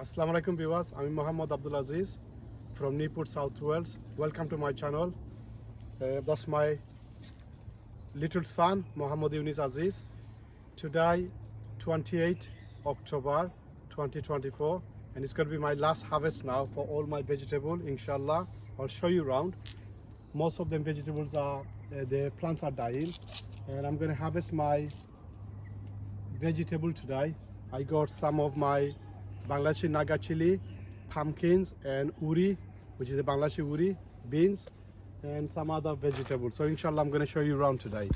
Assalamu alaikum viewers, I'm Muhammad Abdul Aziz from Newport, South Wales. Welcome to my channel. That's my little son, Muhammad Yunis Aziz. Today, 28 October 2024, and it's going to be my last harvest now for all my vegetable, inshallah. I'll show you around. Most of them vegetables are, the plants are dying, and I'm going to harvest my vegetable today. I got some of my Bangladeshi naga chili, pumpkins, and uri, which is the Bangladeshi uri, beans, and some other vegetables. So inshallah, I'm going to show you around today.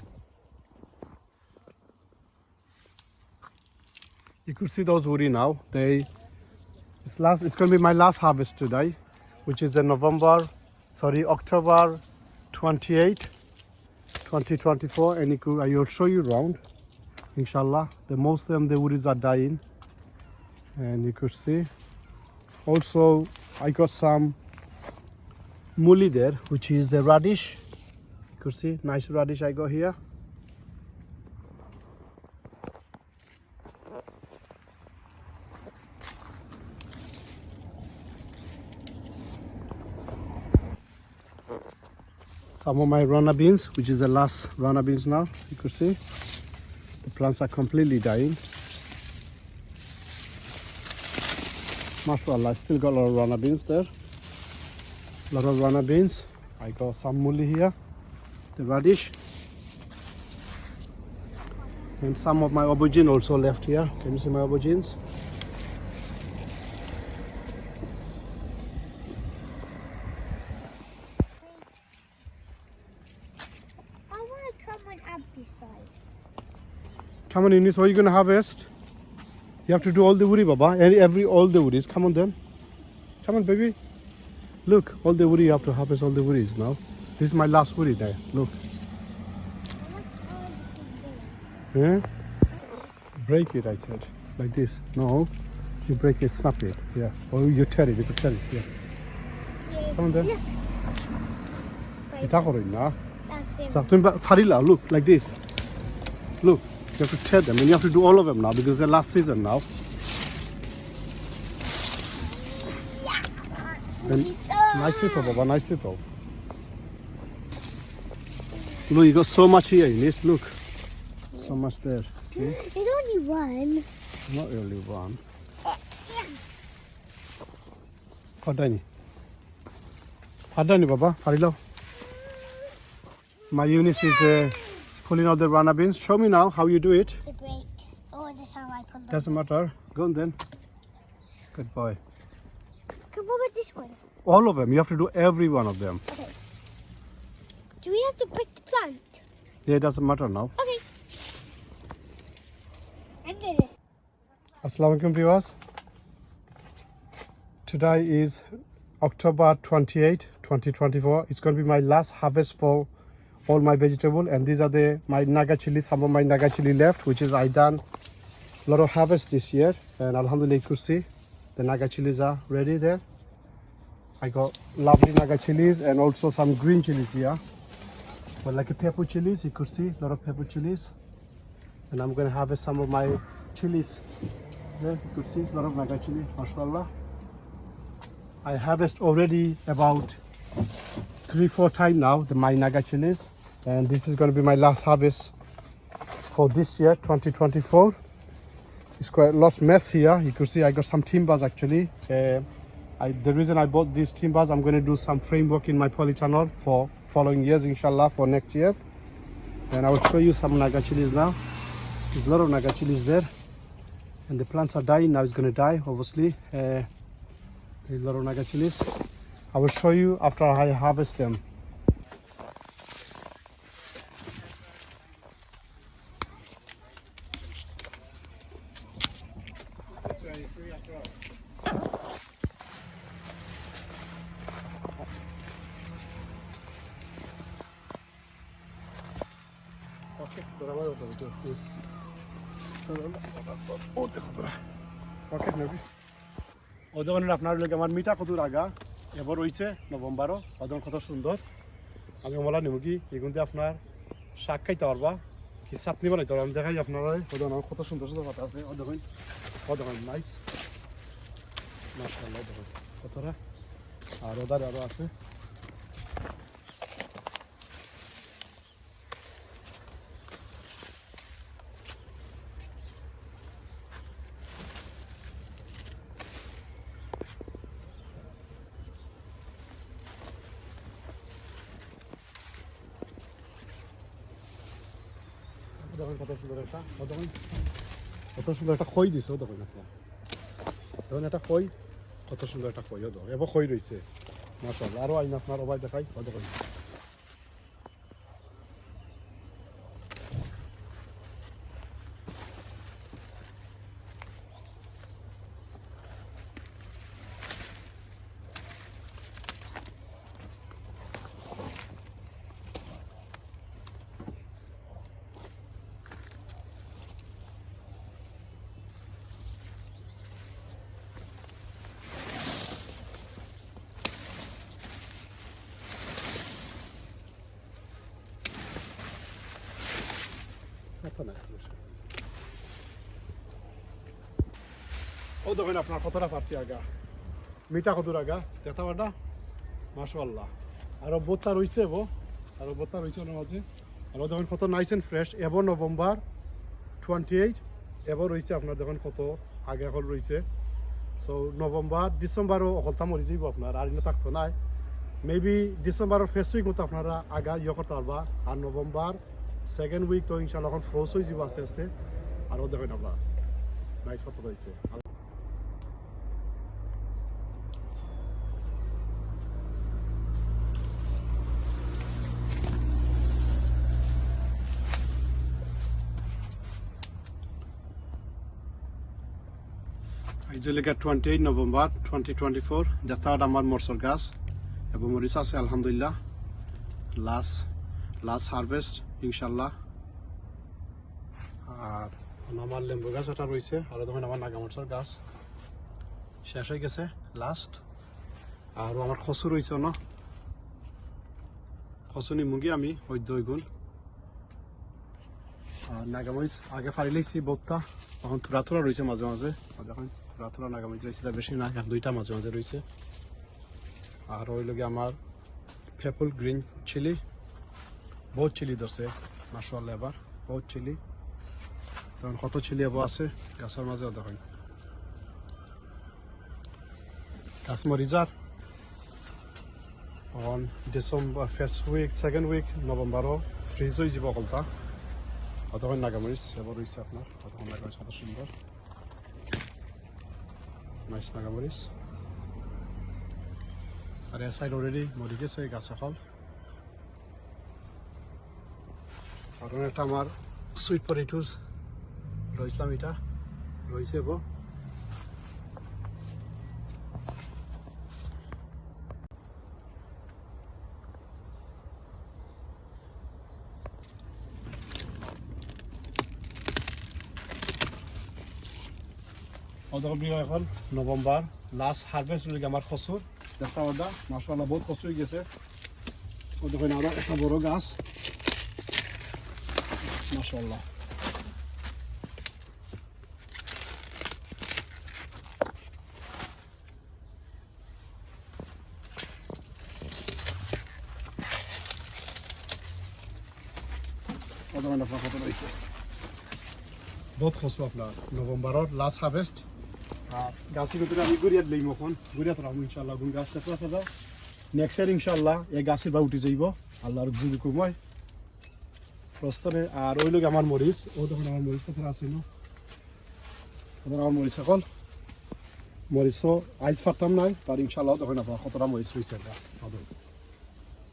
You could see those uri now. It's going to be my last harvest today, which is in October 28, 2024, and I will show you around. Inshallah, most of them the uris are dying. And you could see also I got some muli there, which is the radish. You could see nice radish I got here. Some of my runner beans, which is the last runner beans now. You could see the plants are completely dying. Mashallah, I still got a lot of runner beans there. A lot of runner beans. I got some muli here, the radish. And some of my aubergine also left here. Can you see my aubergines? I want to come on Abby's side. Come on, Ines, what are you going to harvest? You have to do all the uri, Baba. All the uris. Come on then. Come on, baby. Look, all the uri. You have to harvest all the uris now. This is my last uri there. Look. Yeah? Break it, I said. Like this. No. You break it, snap it. Yeah. Or you tear it. You can tear it. Yeah. Come on then. Farila, look, like this. Look. You have to tear them, and you have to do all of them now because they're last season now. And nicely throw, Baba, nicely throw. Look, you got so much here, Ines. Look, so much there. See? There's only one. Not really one. Padani, Baba, Farilo. My Eunice is pulling out the runner beans. Show me now how you do it. The break. Oh, this is how I pull them. Doesn't matter. Go on then. Good boy. Okay, what about this one? All of them. You have to do every one of them. Okay. Do we have to break the plant? Yeah, it doesn't matter now. Okay. And do this. Assalamu alaikum viewers. Today is October 28, 2024. It's going to be my last harvest for all my vegetable, and these are my naga chili. Some of my naga chili left, which is I done a lot of harvest this year, and alhamdulillah you could see the naga chilies are ready there. I got lovely naga chilies and also some green chilies here, but like a pepper chilies. You could see a lot of pepper chilies, and I'm going to harvest some of my chilies there. You could see a lot of naga chili, mashallah. I harvest already about 3-4 times now my naga chilies, and this is going to be my last harvest for this year 2024. It's quite a lot mess here. You can see I got some timbers actually. The reason I bought these timbers, I'm going to do some framework in my polytunnel for following years, inshallah, for next year. And I will show you some naga chilies now. There's a lot of naga chilies there, and the plants are dying now. It's going to die, obviously. There's a lot of naga chilies. I will show you after I harvest them. ওদের আপনার লোক আমার মিঠা কত আগা এবার রয়েছে নভেম্বরও ওদের কত সুন্দর আমি মলা নেব কি এগুনতে আপনার শাক খাইতে পারবা কি চাটনি বানাইতে পারবা আমি দেখাই আপনারা ওদের কত সুন্দর সুন্দর কথা আছে ও দেখুন নাইস মাশাআল্লাহ দেখুন কতটা আর ওদার আরো আছে দেখুন কত সুন্দর একটা দেখুন কত সুন্দর একটা খই দিছে দেখুন আপনার দেখুন একটা খই কত সুন্দর একটা খই দেখুন এবার খই রয়েছে মাশাআল্লাহ আরো আইন আপনার ওবাই দেখাই দেখুন ও দেখুন আপনার কতটা পারছি আগা মিঠা কদুর আগা দেখা পাটা মাশাআল্লাহ আরো বোতা রয়েছে আরো বোতা রয়েছে ওর মাঝে আরো দেখুন কত নাইস এন্ড ফ্রেশ এবার নভেম্বর 28 এবার রয়েছে আপনার দেখুন কত আগে এখন রয়েছে সো নভেম্বর ডিসেম্বরও অকলতা মরি যাইব আপনার আর ইনো থাকতো নাই মেবি ডিসেম্বরের ফার্স্ট উইক মতো আপনারা আগা ইয়ে করতে পারবা আর নভেম্বর সেকেন্ড উইক তো ইনশাল্লাহ এখন ফ্রোজ হয়ে যাব আস্তে আস্তে আরও দেখেন আপনার নাইস কত রয়েছে এই যে লেখা 28 নভেম্বর 2024 দেখতে আমার মরসর গাছ এবং মরিচ আছে আলহামদুলিল্লাহ লাস্ট হারভেস্ট ইনশাল্লাহ আর আমার লেম্বু গাছ একটা রয়েছে আর দেখুন আমার নাগামরচর গাছ শেষ হয়ে গেছে লাস্ট আর আমার খসু রয়েছে না খসু নিমুগি আমি হইদ্য গুণ আর নাগামরিচ আগে ফাড়ি লাইছি বহুতটা তখন থোড়া থোড়া রয়েছে মাঝে মাঝে দেখুন থোড়া নাগামরিচ রয়েছে বেশি না দুইটা মাঝে মাঝে রয়েছে আর ওই লগে আমার পেপল গ্রিন চিলি বহুত চিলি ধরছে মাশাআল্লাহ এবার বহুত চিলি তখন কত চিলি এবার আছে গাছের মাঝে দেখুন গাছ মরিজার on December first week second week নভেম্বরও ফ্রিজ হয়ে যাব অকলতা তখন নাগামরিচ এবার রয়েছে আপনার তখন নাগামরিচ কত সুন্দর নাইস নাগামরিচ আর এ সাইড অলরেডি মরি গেছে গাছ এখন আর একটা আমার সুইট পটেটোস রয়েছিলাম এটা রয়েছে এখন নভেম্বর লাস্ট হারভেস্ট হলে আমার খসুর দেখা ওটা মাশাআল্লাহ বহুত কচু হয়ে গেছে ও দেখুন আরো একটা বড় গাছ মাশাআল্লাহ আপনার কত রয়েছে বহুত খসু আপনার নভেম্বরের লাস্ট হারভেস্ট আর গাছের ভিতরে আমি গুড়িয়াত লইম এখন গুড়িয়াত রাখবো ইনশাল্লাহ গুণ গাছ থেকে ফেলা নেক্সট ইয়ার ইনশাল্লাহ এই গাছের বা উঠে যাইব আল্লাহর যদি কমায় প্রস্তরে আর ওই লোক আমার মরিচ ও তখন আমার মরিচ কথা আসিল তখন আমার মরিচ সকল মরিচও আইজ ফাটতাম নাই তার ইনশাল্লাহ তখন আপনার কতটা মরিচ রয়েছে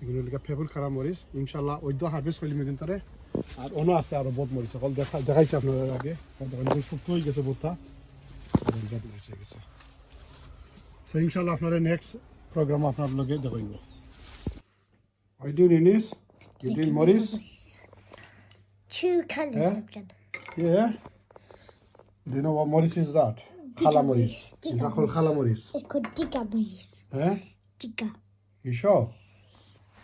এগুলো লিখা ফেবুল খারাপ মরিচ ইনশাল্লাহ ওই হারভেস্ট করলিম কিন্তু আর অন্য আছে আরো বহুত মরিচ সকল দেখাইছে আপনার আগে ফুক্ত হয়ে গেছে বোধটা গেছে সো ইনশাল্লাহ আপনার নেক্সট প্রোগ্রাম আপনার লগে দেখাইব I do Ninis. You do Morris. Two colours of them. Yeah. Do you know what Morris is that? Khala Morris. Is that called Khala Morris? It's called Digga Morris. Eh? Digga. You sure?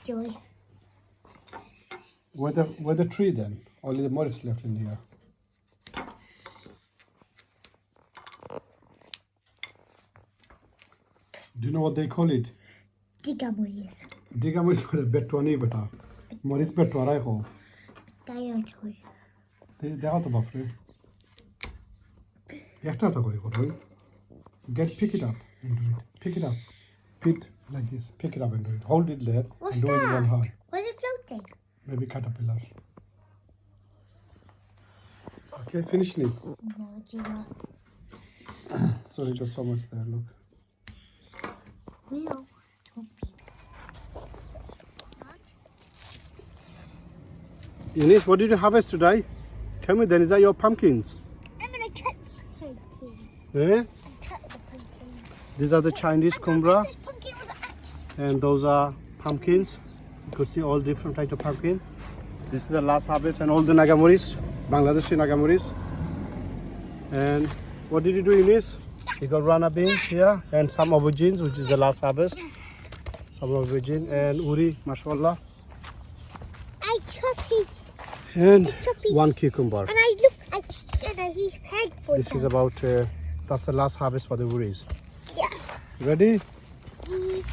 Joy. Where the tree then? Only the Morris left in here. Do you know what they call it? Digamoyes. Digamoyes for betwa nahi beta. Moris betwa rai ho. Diatoy. দেখা তো বাপরে একটা করে করো pick it up and do it pick it up pick like this pick it up and do it hold it there What's and do it one that? hard Was it floating? maybe caterpillar okay finish it No, Gina. sorry there's so much there look We know. Don't be. Eunice, what did you harvest today? Tell me then, is that your pumpkins? I'm gonna cut the pumpkins. Eh? Cut the pumpkins. These are the Chinese I'm kumbra gonna cut this pumpkin with an axe. and those are pumpkins. You could see all different types of pumpkin. This is the last harvest and all the nagamuris, Bangladeshi nagamuris. And what did you do, Eunice? You got rana beans here and some aubergines, which is the last harvest. Some aubergine and uri, mashallah. I chop his And Chubby. one cucumber. and I look at his head for This is about, that's the last harvest for the uris. yeah. Ready? He's